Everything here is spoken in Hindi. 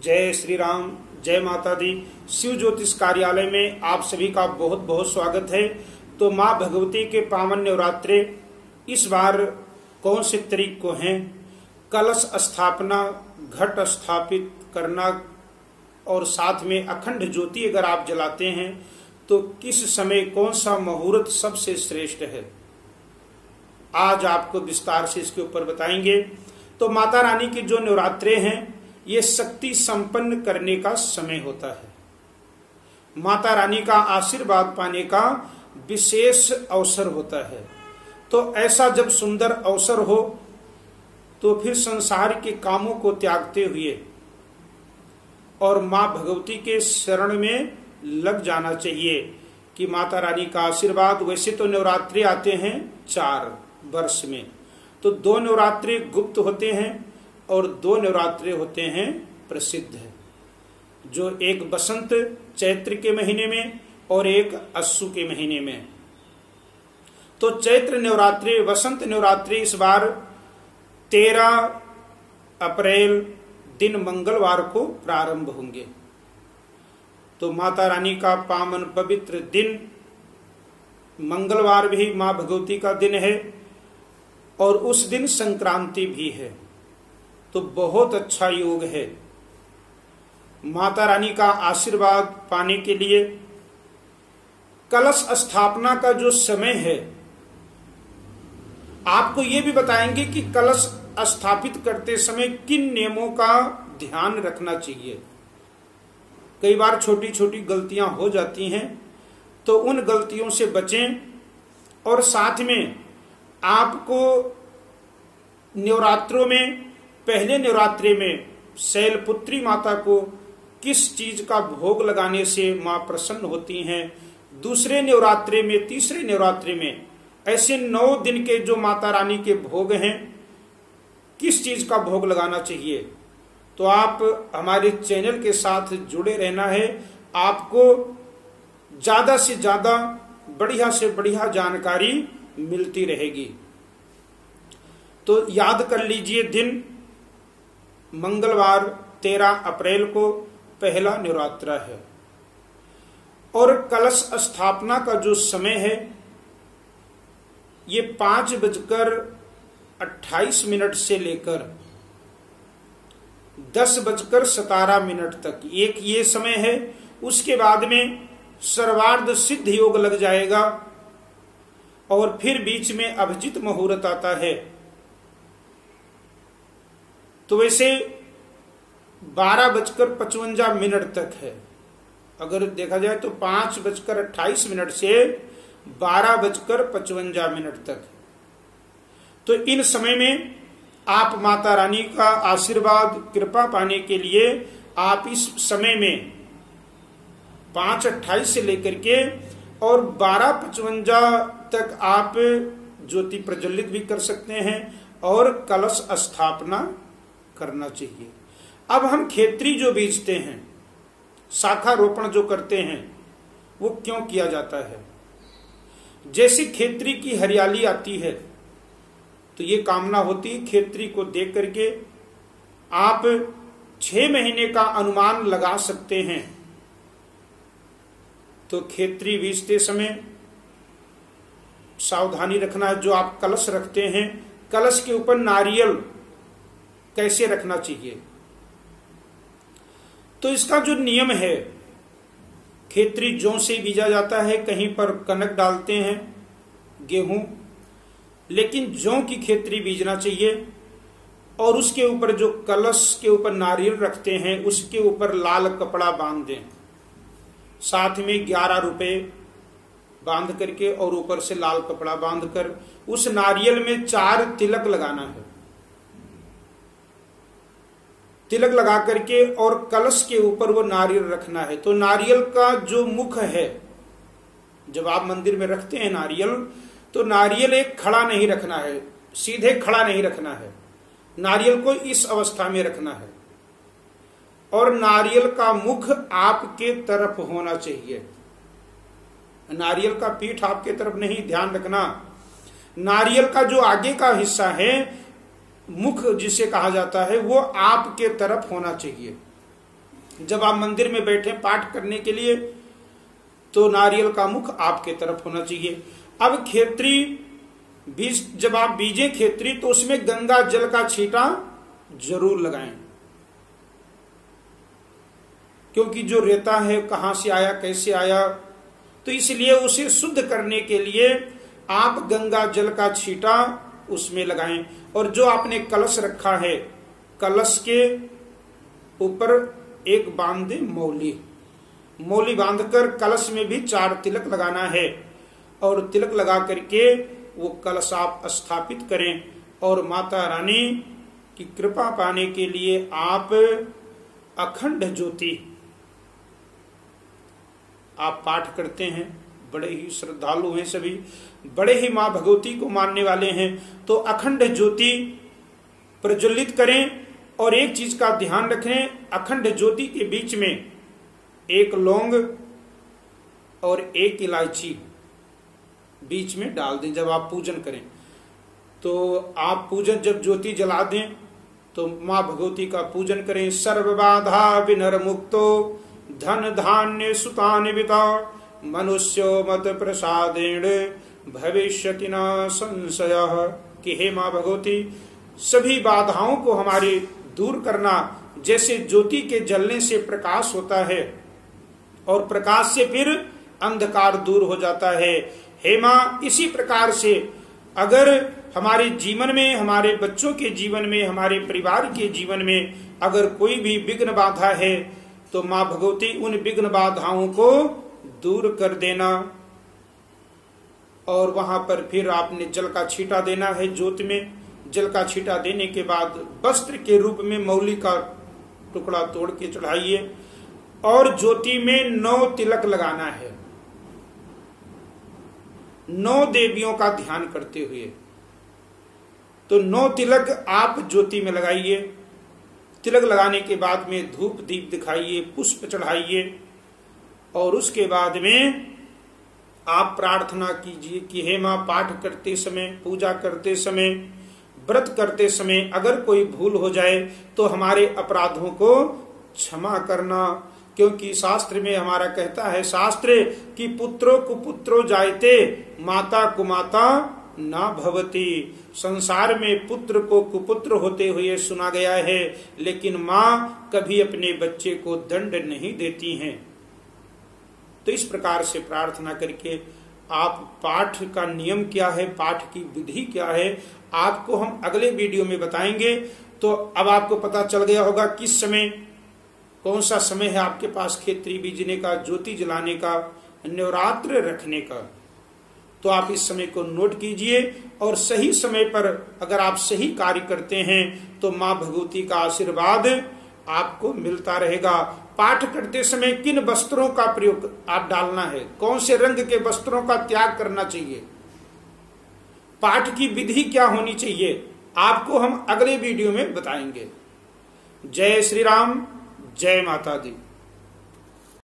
जय श्री राम, जय माता दी। शिव ज्योतिष कार्यालय में आप सभी का बहुत बहुत स्वागत है। तो माँ भगवती के पावन नवरात्रे इस बार कौन से तारीख को हैं? कलश स्थापना, घट स्थापित करना और साथ में अखंड ज्योति अगर आप जलाते हैं तो किस समय कौन सा मुहूर्त सबसे श्रेष्ठ है, आज आपको विस्तार से इसके ऊपर बताएंगे। तो माता रानी के जो नवरात्रे हैं ये शक्ति संपन्न करने का समय होता है। माता रानी का आशीर्वाद पाने का विशेष अवसर होता है। तो ऐसा जब सुंदर अवसर हो तो फिर संसार के कामों को त्यागते हुए और माँ भगवती के शरण में लग जाना चाहिए कि माता रानी का आशीर्वाद। वैसे तो नवरात्रि आते हैं 4 वर्ष में, तो 2 नवरात्रि गुप्त होते हैं और 2 नवरात्रि होते हैं प्रसिद्ध है, जो एक बसंत चैत्र के महीने में और एक अस्सु के महीने में। तो चैत्र नवरात्रि, वसंत नवरात्रि इस बार 13 अप्रैल दिन मंगलवार को प्रारंभ होंगे। तो माता रानी का पावन पवित्र दिन मंगलवार भी मां भगवती का दिन है और उस दिन संक्रांति भी है, तो बहुत अच्छा योग है। माता रानी का आशीर्वाद पाने के लिए कलश स्थापना का जो समय है, आपको ये भी बताएंगे कि कलश स्थापित करते समय किन नियमों का ध्यान रखना चाहिए। कई बार छोटी छोटी गलतियां हो जाती हैं, तो उन गलतियों से बचें। और साथ में आपको नवरात्रों में, पहले नवरात्रि में शैलपुत्री माता को किस चीज का भोग लगाने से मां प्रसन्न होती हैं, दूसरे नवरात्रि में, तीसरे नवरात्रि में, ऐसे 9 दिन के जो माता रानी के भोग हैं, किस चीज का भोग लगाना चाहिए। तो आप हमारे चैनल के साथ जुड़े रहना है, आपको ज्यादा से ज्यादा बढ़िया से बढ़िया जानकारी मिलती रहेगी। तो याद कर लीजिए, दिन मंगलवार 13 अप्रैल को पहला नवरात्र है और कलश स्थापना का जो समय है ये 5:28 से लेकर 10:17 तक एक ये समय है। उसके बाद में सर्वार्ध सिद्ध योग लग जाएगा और फिर बीच में अभिजित मुहूर्त आता है। तो वैसे 12:55 तक है। अगर देखा जाए तो 5:28 से 12:55 तक। तो इन समय में आप माता रानी का आशीर्वाद, कृपा पाने के लिए आप इस समय में 5:28 से लेकर के और 12:55 तक आप ज्योति प्रज्वलित भी कर सकते हैं और कलश स्थापना करना चाहिए। अब हम खेत्री जो बीजते हैं, शाखा रोपण जो करते हैं, वो क्यों किया जाता है? जैसे खेत्री की हरियाली आती है तो ये कामना होती है, खेत्री को देख करके आप 6 महीने का अनुमान लगा सकते हैं। तो खेत्री बीजते समय सावधानी रखना है। जो आप कलश रखते हैं, कलश के ऊपर नारियल कैसे रखना चाहिए, तो इसका जो नियम है, खेत्री जौ से बीजा जाता है, कहीं पर कनक डालते हैं, गेहूं, लेकिन जौ की खेत्री बीजना चाहिए। और उसके ऊपर जो कलश के ऊपर नारियल रखते हैं उसके ऊपर लाल कपड़ा बांध दें, साथ में 11 रुपए बांध करके और ऊपर से लाल कपड़ा बांधकर उस नारियल में 4 तिलक लगाना है। तिलक लगा करके और कलश के ऊपर वो नारियल रखना है। तो नारियल का जो मुख है, जब आप मंदिर में रखते हैं नारियल, तो नारियल एक खड़ा नहीं रखना है, सीधे खड़ा नहीं रखना है, नारियल को इस अवस्था में रखना है और नारियल का मुख आपके तरफ होना चाहिए। नारियल का पीठ आपके तरफ नहीं, ध्यान रखना। नारियल का जो आगे का हिस्सा है, मुख जिसे कहा जाता है, वो आपके तरफ होना चाहिए। जब आप मंदिर में बैठे पाठ करने के लिए तो नारियल का मुख आपके तरफ होना चाहिए। अब खेत्री बीज जब आप बीजे खेत्री तो उसमें गंगा जल का छींटा जरूर लगाएं, क्योंकि जो रेता है कहां से आया कैसे आया, तो इसलिए उसे शुद्ध करने के लिए आप गंगा जल का छींटा उसमें लगाएं। और जो आपने कलश रखा है, कलश के ऊपर एक बांध दे मौली बांधकर कलश में भी 4 तिलक लगाना है, और तिलक लगा करके वो कलश आप स्थापित करें। और माता रानी की कृपा पाने के लिए आप अखंड ज्योति आप पाठ करते हैं। बड़े ही श्रद्धालु हैं सभी, बड़े ही मां भगवती को मानने वाले हैं, तो अखंड ज्योति प्रज्वलित करें। और एक चीज का ध्यान रखें, अखंड ज्योति के बीच में एक लौंग और एक इलायची बीच में डाल दें जब आप पूजन करें। तो आप पूजन जब ज्योति जला दें तो मां भगवती का पूजन करें। सर्वबाधा विनर मुक्तो धन धान्य सुतान विता मनुष्यो मत प्रसादेण भविष्यति न संशय। कि हे मां भगवती, सभी बाधाओं को हमारे दूर करना, जैसे ज्योति के जलने से प्रकाश होता है और प्रकाश से फिर अंधकार दूर हो जाता है। हे मां, इसी प्रकार से अगर हमारे जीवन में, हमारे बच्चों के जीवन में, हमारे परिवार के जीवन में अगर कोई भी विघ्न बाधा है तो मां भगवती उन विघ्न बाधाओं को दूर कर देना। और वहां पर फिर आपने जल का छींटा देना है ज्योति में। जल का छींटा देने के बाद वस्त्र के रूप में मौली का टुकड़ा तोड़ के चढ़ाइए और ज्योति में 9 तिलक लगाना है, 9 देवियों का ध्यान करते हुए। तो 9 तिलक आप ज्योति में लगाइए। तिलक लगाने के बाद में धूप दीप दिखाइए, पुष्प चढ़ाइए, और उसके बाद में आप प्रार्थना कीजिए कि हे मां, पाठ करते समय, पूजा करते समय, व्रत करते समय अगर कोई भूल हो जाए तो हमारे अपराधों को क्षमा करना। क्योंकि शास्त्र में हमारा कहता है, शास्त्र कि पुत्रो कुपुत्रो जायते माता कुमाता ना भवती। संसार में पुत्र को कुपुत्र होते हुए सुना गया है, लेकिन मां कभी अपने बच्चे को दंड नहीं देती हैं। तो इस प्रकार से प्रार्थना करके आप पाठ का नियम क्या है, पाठ की विधि क्या है, आपको हम अगले वीडियो में बताएंगे। तो अब आपको पता चल गया होगा किस समय, कौन सा समय है आपके पास खेत्री बीजने का, ज्योति जलाने का, नवरात्र रखने का। तो आप इस समय को नोट कीजिए और सही समय पर अगर आप सही कार्य करते हैं तो मां भगवती का आशीर्वाद आपको मिलता रहेगा। पाठ करते समय किन वस्त्रों का प्रयोग आप डालना है, कौन से रंग के वस्त्रों का त्याग करना चाहिए, पाठ की विधि क्या होनी चाहिए, आपको हम अगले वीडियो में बताएंगे। जय श्री राम, जय माता दी।